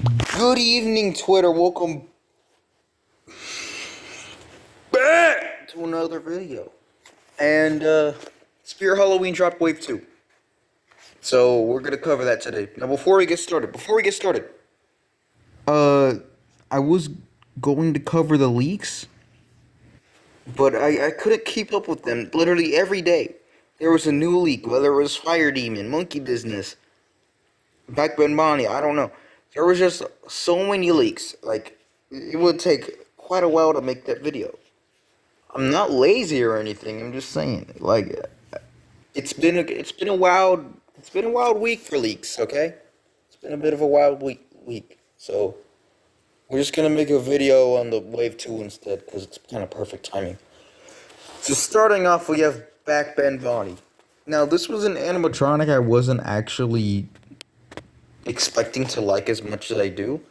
Good evening, Twitter. Welcome back to another video. And Spear Halloween dropped Wave 2. So we're gonna cover that today. Now before we get started, uh I was going to cover the leaks, but I couldn't keep up with them. Literally every day there was a new leak, whether it was Fire Demon, Monkey Business, Back Ben Bonnie, I don't know. There was just so many leaks. Like it would take quite a while to make that video. I'm not lazy or anything. I'm just saying, like, it's been a wild week for leaks. Okay, it's been a bit of a wild week. So we're just gonna make a video on the Wave 2 instead because it's kind of perfect timing. So starting off, we have Back Ben Bonnie. Now this was an animatronic I wasn't actually expecting to like as much as I do.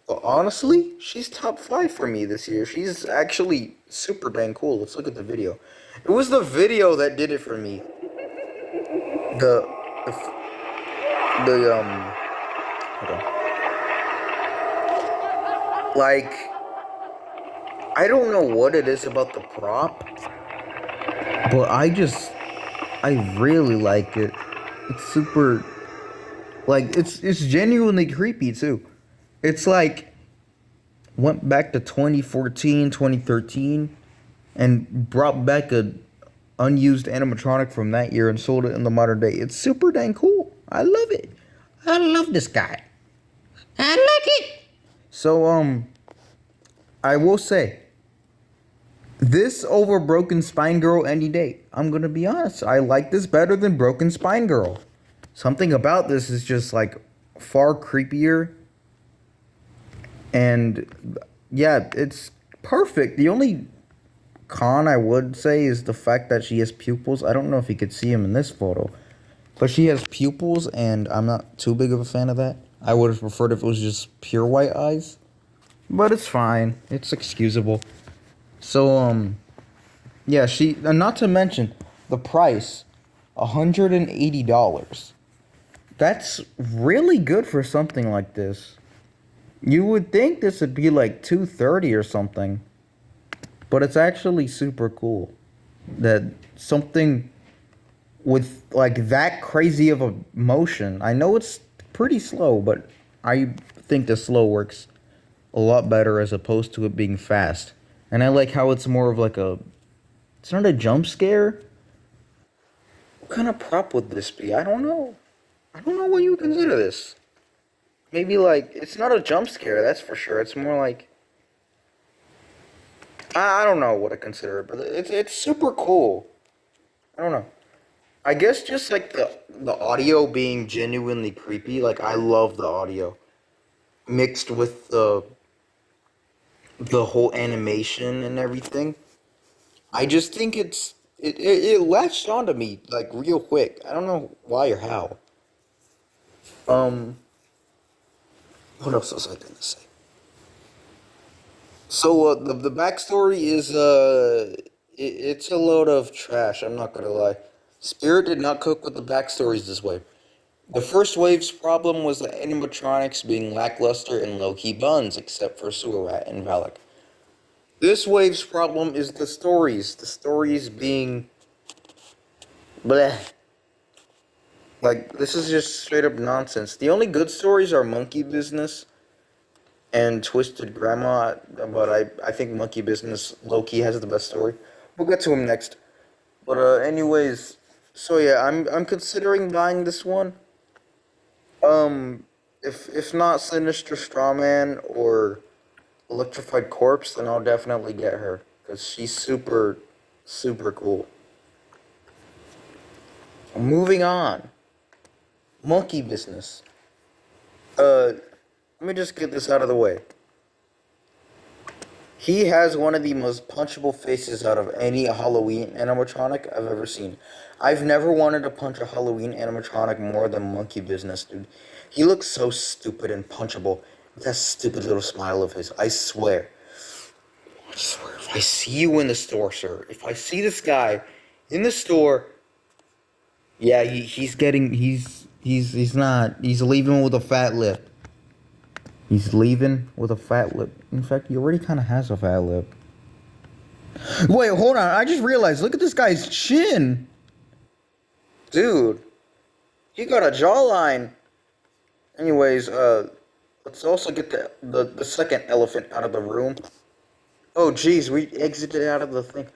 But honestly, she's top 5 for me this year. She's actually super dang cool. Let's look at the video. It was the video that did it for me. The, hold on. Like, I don't know what it is about the prop, but I really like it. It's super, like, it's genuinely creepy too. It's like, went back to 2014, 2013, and brought back a unused animatronic from that year and sold it in the modern day. It's super dang cool. I love it. I love this guy. I like it. So I will say this over Broken Spine Girl any day. I'm gonna be honest. I like this better than Broken Spine Girl. Something about this is just like far creepier. And yeah, it's perfect. The only con I would say is the fact that she has pupils. I don't know if you could see them in this photo, but she has pupils, and I'm not too big of a fan of that. I would have preferred if it was just pure white eyes, but it's fine. It's excusable. So yeah, and not to mention the price, $180. That's really good for something like this. You would think this would be like $230 or something. But it's actually super cool that something with like that crazy of a motion. I know it's pretty slow, but I think the slow works a lot better as opposed to it being fast. And I like how it's more of like it's not a jump scare. What kind of prop would this be? I don't know. I don't know what you would consider this. Maybe like, it's not a jump scare, that's for sure. It's more like, I don't know what I consider it, but it's super cool. I don't know. I guess just like the audio being genuinely creepy. Like I love the audio mixed with the whole animation and everything. I just think it latched onto me like real quick. I don't know why or how. Um, what else was I gonna say? So the backstory is it's a load of trash. I'm not gonna lie. Spirit did not cook with the backstories this way. The first wave's problem was the animatronics being lackluster and low-key buns, except for Sewer Rat and Valak. This wave's problem is the stories. The stories being bleh. Like, this is just straight up nonsense. The only good stories are Monkey Business and Twisted Grandma, but I think Monkey Business low-key has the best story. We'll get to him next. But anyways, so yeah, I'm considering buying this one. If not Sinister Strawman or Electrified Corpse, then I'll definitely get her because she's super cool. Moving on, Monkey Business. Let me just get this out of the way. He has one of the most punchable faces out of any Halloween animatronic I've ever seen. I've never wanted to punch a Halloween animatronic more than Monkey Business, dude. He looks so stupid and punchable with that stupid little smile of his. I swear, if I see you in the store, sir, if I see this guy in the store, yeah, he's leaving with a fat lip. He's leaving with a fat lip. In fact, he already kind of has a fat lip. Wait, hold on. I just realized. Look at this guy's chin. Dude. He got a jawline. Anyways, let's also get the second elephant out of the room. Oh, geez. We exited out of the thing.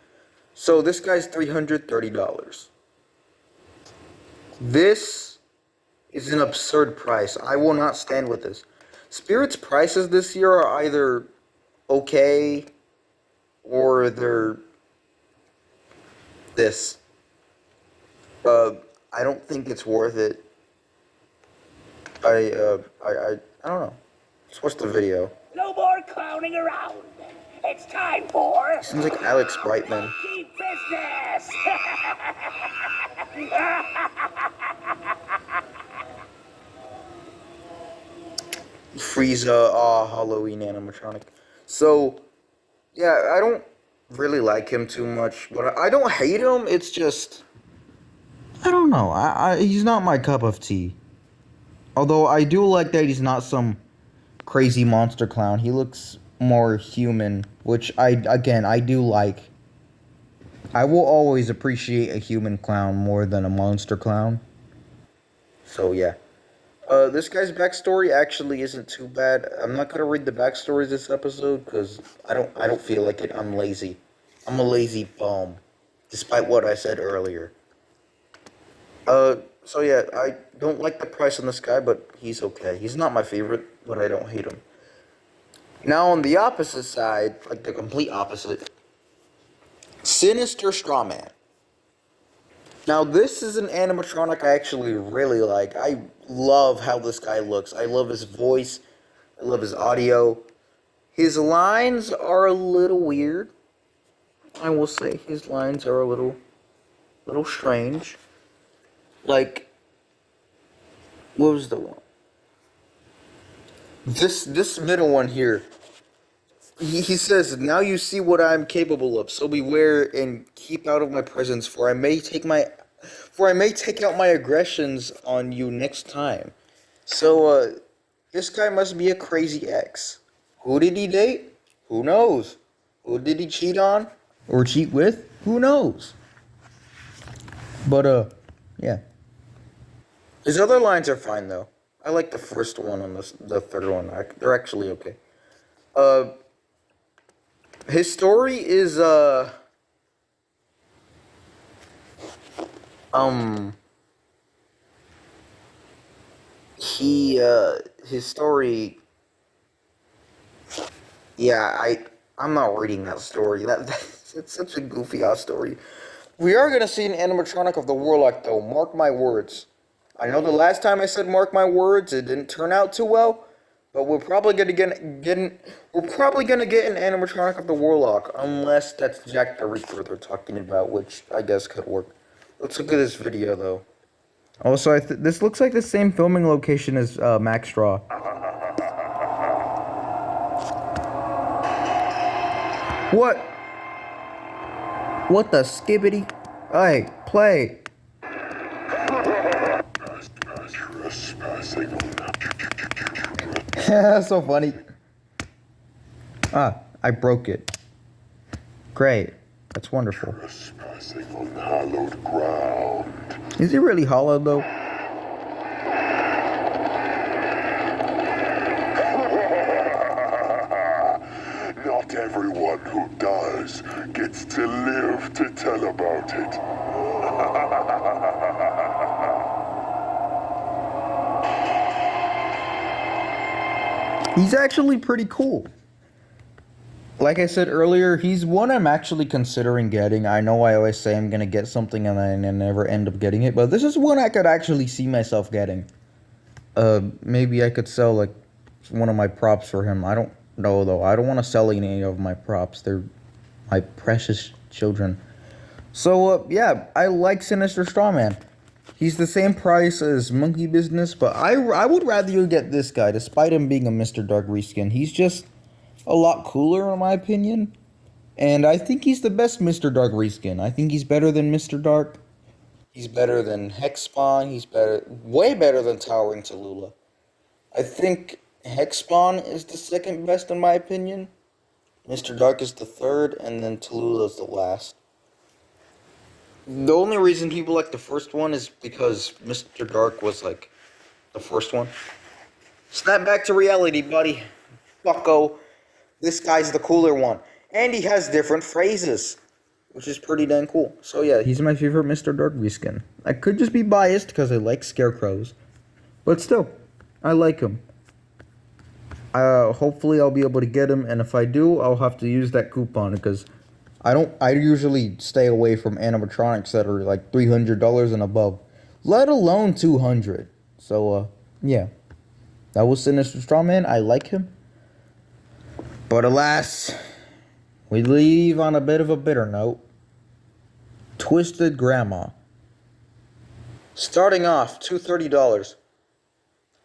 So, this guy's $330. This is an absurd price. I will not stand with this. Spirit's prices this year are either okay or they're this. I don't think it's worth it. I don't know. Just watch the video. No more clowning around. It's time for... Seems like Alex Brightman. Monkey business! Frieza, Halloween animatronic. So, yeah, I don't really like him too much, but I don't hate him. It's just, I don't know. He's not my cup of tea. Although I do like that he's not some crazy monster clown. He looks more human, which I do like. I will always appreciate a human clown more than a monster clown. So yeah. This guy's backstory actually isn't too bad. I'm not gonna read the backstories this episode because I don't feel like it. I'm lazy. I'm a lazy bum, despite what I said earlier. So yeah, I don't like the price on this guy, but he's okay. He's not my favorite, but I don't hate him. Now on the opposite side, like the complete opposite, Sinister Strawman. Now this is an animatronic I actually really like. I love how this guy looks. I love his voice. I love his audio. His lines are a little weird. I will say his lines are a little strange. Like, what was the one? This middle one here. He says, "Now you see what I'm capable of. So beware and keep out of my presence, for I may take out my aggressions on you next time." So, this guy must be a crazy ex. Who did he date? Who knows? Who did he cheat on or cheat with? Who knows? But yeah. His other lines are fine though. I like the first one and the third one. They're actually okay. His story is his story. Yeah, I'm not reading that story. It's such a goofy ass story. We are gonna see an animatronic of the Warlock though. Mark my words. I know the last time I said mark my words, it didn't turn out too well, but we're probably gonna get an animatronic of the Warlock, unless that's Jack the Ripper they're talking about, which I guess could work. Let's look at this video though. Also, this looks like the same filming location as Max Straw. What? What the skibbity? Hey, play. That's so funny. I broke it. Great. That's wonderful. Trespassing on hallowed ground. Is it really hollow though? Not everyone who does gets to live to tell about it. He's actually pretty cool. Like I said earlier, he's one I'm actually considering getting. I know I always say I'm gonna get something and I never end up getting it, but this is one I could actually see myself getting. Maybe I could sell like one of my props for him. I don't know though. I don't want to sell any of my props. They're my precious children. So yeah, I like Sinister Strawman. He's the same price as Monkey Business, but I would rather you get this guy, despite him being a Mr. Dark reskin. He's just a lot cooler, in my opinion. And I think he's the best Mr. Dark reskin. I think he's better than Mr. Dark. He's better than Hexspawn. He's way better than Towering Tallulah. I think Hexspawn is the second best in my opinion. Mr. Dark is the third, and then Tallulah's the last. The only reason people like the first one is because Mr. Dark was like the first one. Snap back to reality, buddy. Bucko. This guy's the cooler one. And he has different phrases, which is pretty dang cool. So yeah, he's my favorite Mr. Dark reskin. I could just be biased because I like scarecrows. But still, I like him. Hopefully I'll be able to get him, and if I do, I'll have to use that coupon because I usually stay away from animatronics that are like $300 and above, let alone $200. So yeah, that was Sinister Strawman. I like him, but alas, we leave on a bit of a bitter note. Twisted Grandma. Starting off, $230.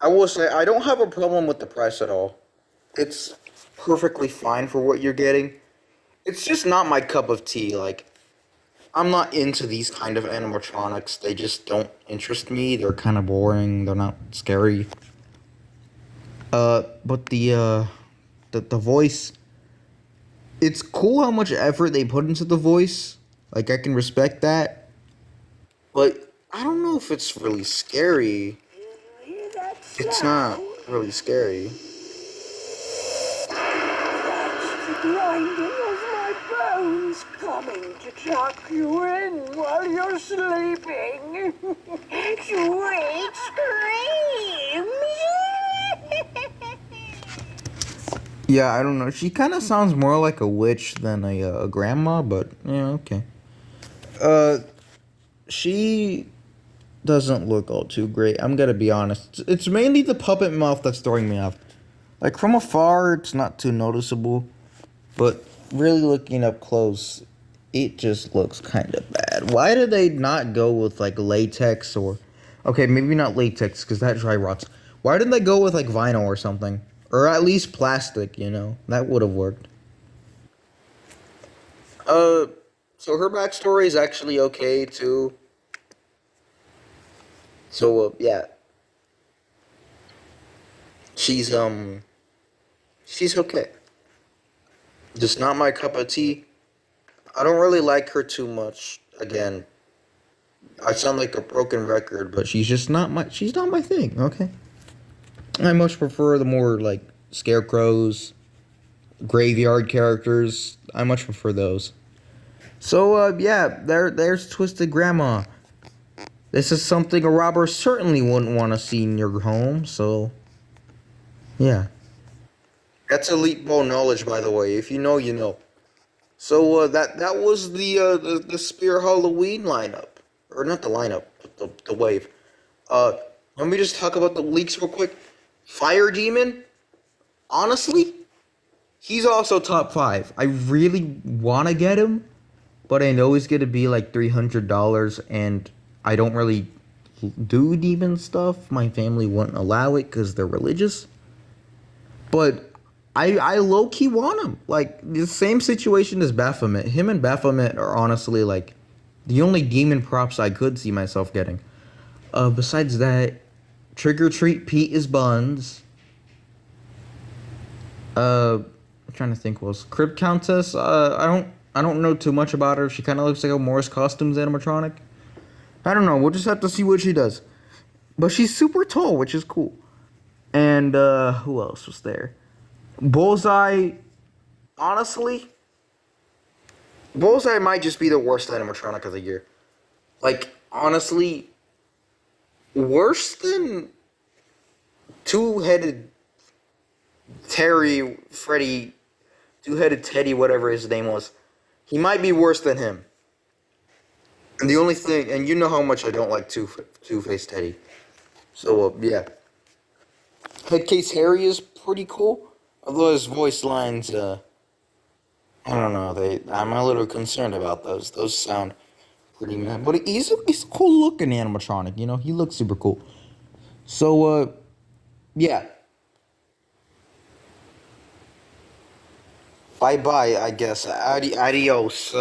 I will say I don't have a problem with the price at all. It's perfectly fine for what you're getting. It's just not my cup of tea. Like, I'm not into these kind of animatronics. They just don't interest me. They're kind of boring. They're not scary. But the voice, it's cool how much effort they put into the voice. Like, I can respect that. But I don't know if it's really scary. It's not really scary. Grinding of my bones, coming to tuck you in while you're sleeping. Sweet screams. Yeah, I don't know. She kind of sounds more like a witch than a grandma, but yeah, okay. She doesn't look all too great. I'm gonna be honest. It's mainly the puppet mouth that's throwing me off. Like, from afar, it's not too noticeable. But really looking up close, it just looks kind of bad. Why did they not go with, like, latex or... Okay, maybe not latex, because that dry rots. Why didn't they go with, like, vinyl or something? Or at least plastic, you know? That would have worked. So her backstory is actually okay, too. So, yeah. She's okay. Just not my cup of tea. I don't really like her too much. Again, I sound like a broken record, but she's not my thing, okay? I much prefer the more, like, scarecrows, graveyard characters. I much prefer those. So, yeah, there's Twisted Grandma. This is something a robber certainly wouldn't want to see in your home, so, yeah. That's elite bow knowledge, by the way. If you know, you know. So that was the Spear Halloween lineup, or not the lineup, but the wave. Let me just talk about the leaks real quick. Fire Demon, honestly, he's also top 5. I really want to get him, but I know he's gonna be like $300, and I don't really do demon stuff. My family wouldn't allow it because they're religious. But I low-key want him. Like, the same situation as Baphomet. Him and Baphomet are honestly, like, the only demon props I could see myself getting. Besides that, Trick or Treat Pete is Buns. I'm trying to think what else. Crypt Countess, I don't know too much about her. She kind of looks like a Morris Costumes animatronic. I don't know. We'll just have to see what she does. But she's super tall, which is cool. And, who else was there? Bullseye, honestly, Bullseye might just be the worst animatronic of the year. Like, honestly, worse than two-headed Freddy, two-headed Teddy, whatever his name was. He might be worse than him. And the only thing, and you know how much I don't like Two-Face Teddy. So, yeah. Headcase Harry is pretty cool. Although his voice lines, I don't know, I'm a little concerned about those. Those sound pretty mad. But he's a cool looking animatronic, you know? He looks super cool. So, yeah. Bye-bye, I guess. Adios.